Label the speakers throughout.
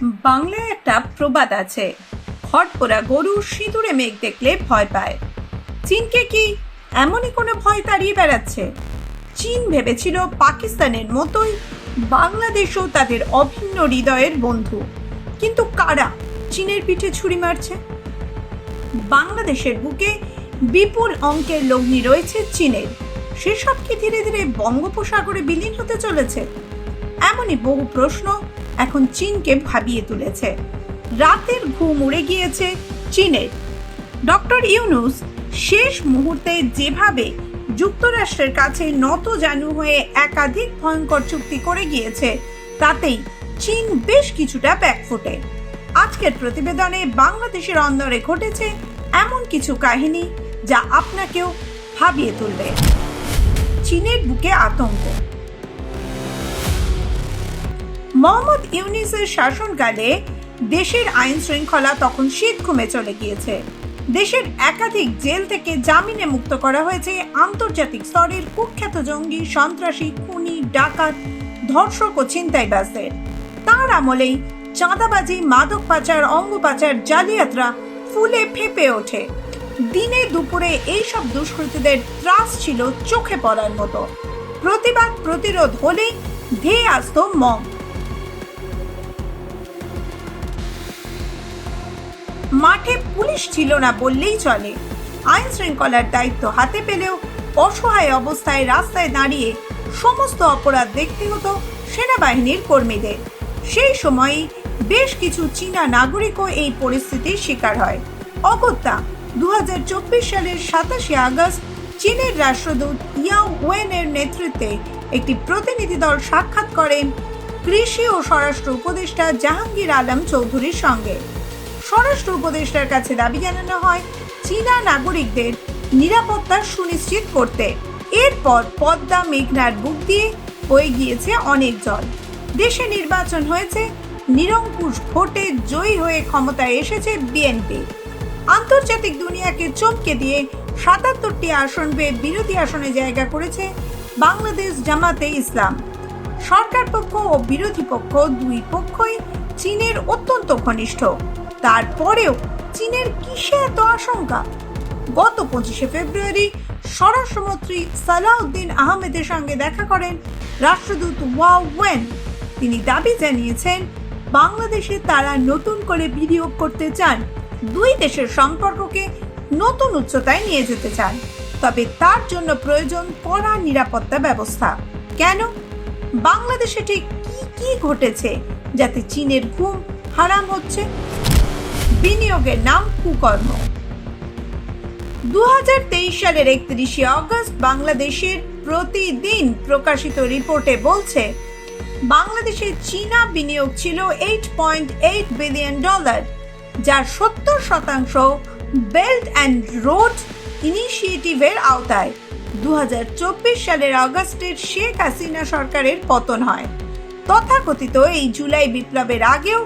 Speaker 1: বাংলায় একটা প্রবাদ আছে, খড়পোড়া গরু সিঁদুরে মেঘ দেখলে ভয় পায়। চীনকে কি এমনই কোনো ভয় তাড়িয়ে বেড়াচ্ছে? চীন ভেবেছিল পাকিস্তানের মতোই বাংলাদেশও তাদের অভিন্ন হৃদয়ের বন্ধু, কিন্তু কারা চীনের পিঠে ছুরি মারছে? বাংলাদেশের বুকে বিপুল অঙ্কের লগ্নি রয়েছে চীনের। সেসব কি ধীরে ধীরে বঙ্গোপসাগরে বিলীন হতে চলেছে? এমনই বহু প্রশ্ন এখন চীনকে ভাবিয়ে তুলেছে। রাতের ঘুম উড়ে গিয়েছে চীনের। ডক্টর ইউনূস শেষ মুহূর্তে যেভাবে যুক্তরাষ্ট্রের কাছে নতজানু হয়ে একাধিক ভয়ঙ্কর চুক্তি করে গিয়েছে, তাতেই চীন বেশ কিছুটা ব্যাকফুটে। আজকের প্রতিবেদনে বাংলাদেশের অন্দরে ঘটেছে এমন কিছু কাহিনী যা আপনাকেও ভাবিয়ে তুলবে। চীনের বুকে আতঙ্ক। মোহাম্মদ ইউনূসের শাসনকালে দেশের আইন শৃঙ্খলা তখন শীত ঘুমে চলে গিয়েছে। দেশের একাধিক জেল থেকে জামিনে মুক্ত করা হয়েছে আন্তর্জাতিক স্তরের কুখ্যাত জঙ্গি, সন্ত্রাসী, খুনি, ডাকাত, ধর্ষক ও ছিনতাইবাজদের। তার আমলেই চাঁদাবাজি, মাদক পাচার, অঙ্গ পাচার, জালিয়াতরা ফুলে ফেঁপে ওঠে। দিনে দুপুরে এইসব দুষ্কৃতীদের ত্রাস ছিল চোখে পড়ার মতো। প্রতিবাদ প্রতিরোধ হলেই ধেয়ে আসত মব। মাঠে পুলিশ ছিল না বললেই চলে। আইন শৃঙ্খলার দায়িত্ব হাতে পেলেও অসহায় অবস্থায় রাস্তায় দাঁড়িয়ে সমস্ত অপরাধ দেখতে হতো সেনাবাহিনীর কর্মীদের। সেই সময়ই বেশ কিছু চীনা নাগরিকও এই পরিস্থিতির শিকার হয়। অগত্যা 2024 সালের 27 আগস্ট চীনের রাষ্ট্রদূত ইয়াও ওয়েনের নেতৃত্বে একটি প্রতিনিধি দল সাক্ষাৎ করেন কৃষি ও স্বরাষ্ট্র উপদেষ্টা জাহাঙ্গীর আলম চৌধুরীর সঙ্গে। স্বরাষ্ট্র উপদেষ্টার কাছে দাবি জানানো হয় চীনা নাগরিকদের নিরাপত্তা সুনিশ্চিত করতে। এরপর পদ্মা মেঘনার বুক দিয়ে বয়ে গিয়েছে অনেক জল। দেশে নির্বাচন হয়েছে, নিরঙ্কুশ ভোটে জয়ী হয়ে ক্ষমতায় এসেছে বিএনপি। আন্তর্জাতিক দুনিয়াকে চমকে দিয়ে 77টি আসন পেয়ে বিরোধী আসনে জায়গা করেছে বাংলাদেশ জামাতে ইসলাম। সরকার পক্ষ ও বিরোধী পক্ষ দুই পক্ষই চীনের অত্যন্ত ঘনিষ্ঠ। তারপরেও চীনের কিসে এত আশঙ্কা? গত 25 ফেব্রুয়ারি স্বরাষ্ট্রমন্ত্রী সালাউদ্দিন আহমেদের সঙ্গে দেখা করেন রাষ্ট্রদূত ইয়াও ওয়েন। তিনি দাবি জানিয়েছেন বাংলাদেশে তারা নতুন করে বিনিয়োগ করতে চান, দুই দেশের সম্পর্ককে নতুন উচ্চতায় নিয়ে যেতে চান। তবে তার জন্য প্রয়োজন কড়া নিরাপত্তা ব্যবস্থা। কেন? বাংলাদেশে ঠিক কি ঘটেছে যাতে চীনের ঘুম হারাম হচ্ছে? বিনিয়োগের নাম কুকর্ম। 2023 সালের 31 আগস্ট বাংলাদেশের প্রতিদিন প্রকাশিত রিপোর্টে বলছে বাংলাদেশে চীনা বিনিয়োগ ছিল $8.8 বিলিয়ন, যার 70% বেল্ট অ্যান্ড রোড ইনিশিয়েটিভের আওতায়। 2024 সালের আগস্টের শেখ হাসিনা সরকারের পতন হয়। তথাকথিত এই জুলাই বিপ্লবের আগেও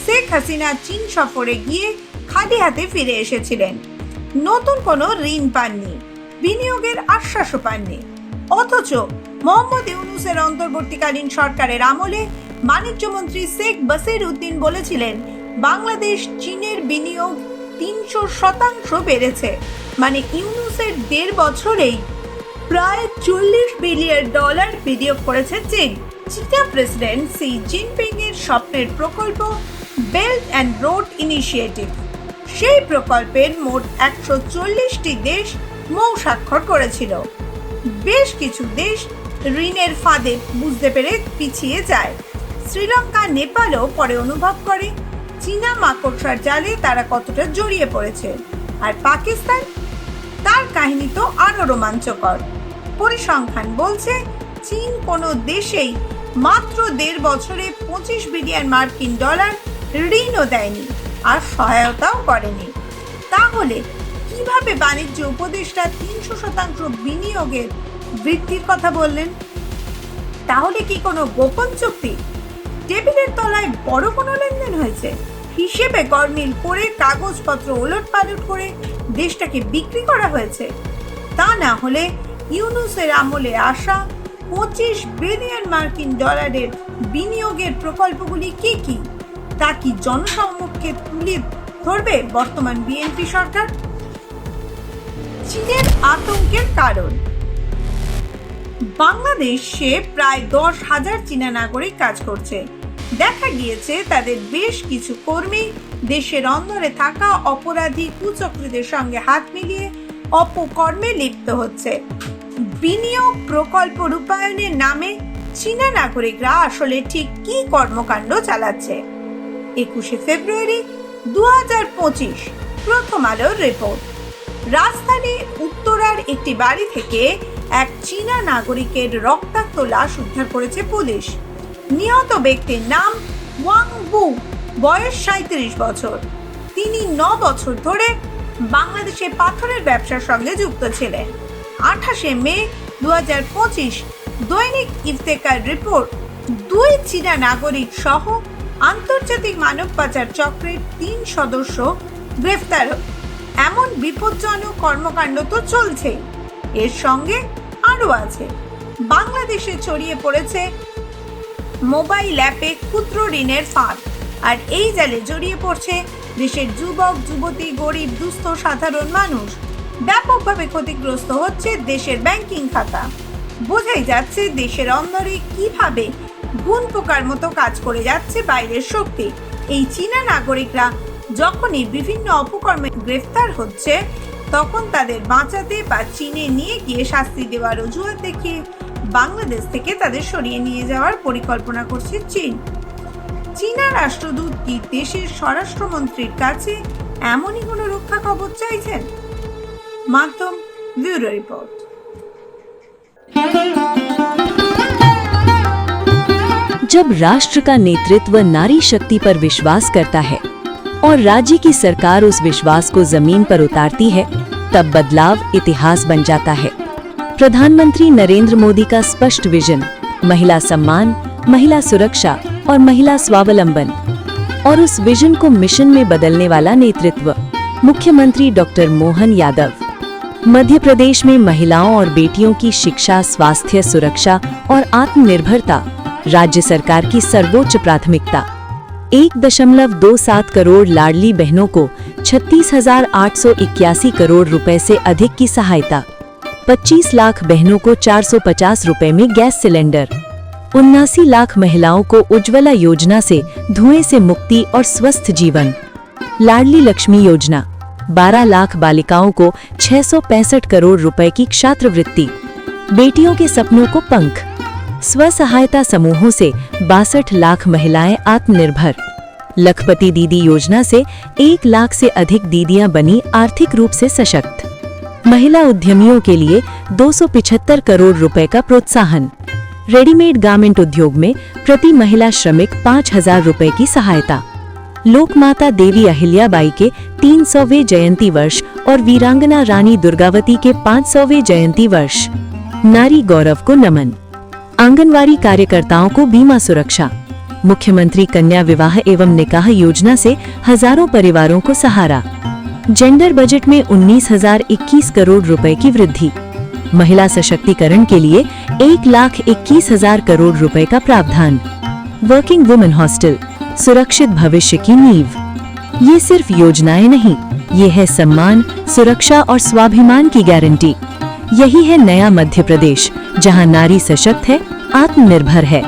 Speaker 1: শেখ হাসিনা চীন সফরে গিয়ে খালি হাতে ফিরে এসেছিলেন। নতুন কোনো ঋণ পাননি, বিনিয়োগের আশ্বাসও পাননি। অথচ মোহাম্মদ ইউনূসের অন্তর্বর্তীকালীন সরকারের আমলে বাণিজ্যমন্ত্রী শেখ বশির উদ্দিন বলেছিলেন বাংলাদেশ চীনের বিনিয়োগ 300% বেড়েছে। মানে ইউনূসের 1.5 বছরেই প্রায় $40 বিলিয়ন বিনিয়োগ করেছে চীন। চীনা প্রেসিডেন্ট শি জিনপিং এর স্বপ্নের প্রকল্প বেল্ট অ্যান্ড রোড ইনিশিয়েটিভ, সেই প্রকল্পের মোট 140টি দেশ মৌ স্বাক্ষর করেছিল। বেশ কিছু দেশ ঋণের ফাঁদে বুঝতে পেরে পিছিয়ে যায়। শ্রীলঙ্কা, নেপালও পরে অনুভব করে চীনা মাকড়সার জালে তারা কতটা জড়িয়ে পড়েছে। আর পাকিস্তান, তার কাহিনী তো আরো রোমাঞ্চকর। পরিসংখ্যান বলছে চীন কোনো দেশেই মাত্র 1.5 বছরে $25 বিলিয়ন ঋণও দেয়নি আর সহায়তাও করেনি। তাহলে কিভাবে বাণিজ্য উপদেষ্টা 300% বিনিয়োগের বৃদ্ধির কথা বললেন? তাহলে কি কোনো গোপন চুক্তি? টেবিলের তলায় বড় কোনো লেনদেন হয়েছে? হিসেবে গরমিল করে কাগজপত্র ওলটপালট করে দেশটাকে বিক্রি করা হয়েছে? তা না হলে ইউনূসের আমলে আসা $25 বিলিয়ন বিনিয়োগের প্রকল্পগুলি কি কি? তা কি জনসমক্ষে তুলে ধরবে বর্তমান বিএনপি সরকার? চীনের আতঙ্কের কারণ। বাংলাদেশে প্রায় 10,000 চীনা নাগরিক কাজ করছে। দেখা গিয়েছে তাদের বেশ কিছু কর্মী দেশের অন্দরে থাকা অপরাধী কুচক্রীদের সঙ্গে হাত মিলিয়ে অপকর্মে লিপ্ত হচ্ছে। বিনিয়োগ প্রকল্প রূপায়ণের নামে চীনা নাগরিকরা আসলে ঠিক কি কর্মকাণ্ড চালাচ্ছে? 21শে ফেব্রুয়ারি 2025 প্রথম আলোর রিপোর্ট। রাজধানীর উত্তরার একটি বাড়ি থেকে এক চীনা নাগরিকের রক্তাক্ত লাশ উদ্ধার করেছে পুলিশ। নিহত ব্যক্তির নাম ওয়াং বু, বয়স 37 বছর। তিনি 9 বছর ধরে বাংলাদেশে পাথরের ব্যবসার সঙ্গে যুক্ত ছিলেন। 28শে মে 2025 দৈনিক ইফতেকার রিপোর্ট, 2 চীনা নাগরিক সহ আন্তর্জাতিক মানব পাচার চক্রের 3 সদস্য গ্রেফতার। এমন বিপজ্জনক কর্মকাণ্ড তো চলছে, এর সঙ্গে আরও আছে বাংলাদেশে ছড়িয়ে পড়েছে মোবাইল অ্যাপে ক্ষুদ্র ঋণের ফাঁদ, আর এই জালে জড়িয়ে পড়ছে দেশের যুবক যুবতী, গরিব দুস্থ সাধারণ মানুষ। ব্যাপকভাবে ক্ষতিগ্রস্ত হচ্ছে দেশের ব্যাংকিং খাতা। বোঝাই যাচ্ছে দেশের অন্দরে কিভাবে গুণ পোকার মতো কাজ করে যাচ্ছে বাইরের শক্তি। এই চীনা নাগরিকরা যখনই বিভিন্ন অপকর্মে গ্রেফতার হচ্ছে, তখন তাদের বাঁচাতে বা চীনে নিয়ে গিয়ে শাস্তি দেওয়ার অজুহাত দেখিয়ে বাংলাদেশ থেকে তাদের সরিয়ে নিয়ে যাওয়ার পরিকল্পনা করছে চীন। চীনা রাষ্ট্রদূত কি দেশের স্বরাষ্ট্রমন্ত্রীর কাছে এমনই কোনো রক্ষা কবচ চাইছেন? মাধ্যম ব্যুরো রিপোর্ট।
Speaker 2: जब राष्ट्र का नेतृत्व नारी शक्ति पर विश्वास करता है और राज्य की सरकार उस विश्वास को जमीन पर उतारती है, तब बदलाव इतिहास बन जाता है। प्रधानमंत्री नरेंद्र मोदी का स्पष्ट विजन, महिला सम्मान, महिला सुरक्षा और महिला स्वावलंबन, और उस विजन को मिशन में बदलने वाला नेतृत्व, मुख्यमंत्री डॉक्टर मोहन यादव। मध्य प्रदेश में महिलाओं और बेटियों की शिक्षा, स्वास्थ्य, सुरक्षा और आत्मनिर्भरता राज्य सरकार की सर्वोच्च प्राथमिकता। 1.27 करोड़ लाडली बहनों को 36,881 करोड़ रुपए से अधिक की सहायता। 25 लाख बहनों को 450 रुपए में गैस सिलेंडर। 79 लाख महिलाओं को उज्ज्वला योजना से धुएं से मुक्ति और स्वस्थ जीवन। लाडली लक्ष्मी योजना 12 लाख बालिकाओं को 665 करोड़ रुपए की छात्रवृत्ति। बेटियों के सपनों को पंख। स्व सहायता समूहों से 62 लाख महिलाएं आत्मनिर्भर। लखपति दीदी योजना से 1 लाख से अधिक दीदियां बनी आर्थिक रूप से सशक्त। महिला उद्यमियों के लिए 275 करोड़ रुपए का प्रोत्साहन। रेडीमेड गारमेंट उद्योग में प्रति महिला श्रमिक 5,000 रुपए की सहायता। लोकमाता देवी अहिल्याबाई के 300वें जयंती वर्ष और वीरांगना रानी दुर्गावती के 500वें जयंती वर्ष। नारी गौरव को नमन। आंगनवाड़ी कार्यकर्ताओं को बीमा सुरक्षा। मुख्यमंत्री कन्या विवाह एवं निकाह योजना से हजारों परिवारों को सहारा। जेंडर बजट में 19,021 करोड़ रुपए की वृद्धि। महिला सशक्तिकरण के लिए 1,21,000 करोड़ रुपए का प्रावधान। वर्किंग वुमेन हॉस्टल, सुरक्षित भविष्य की नींव। ये सिर्फ योजनाएं नहीं, ये है सम्मान, सुरक्षा और स्वाभिमान की गारंटी। यही है नया मध्य प्रदेश, जहां नारी सशक्त है, आत्मनिर्भर है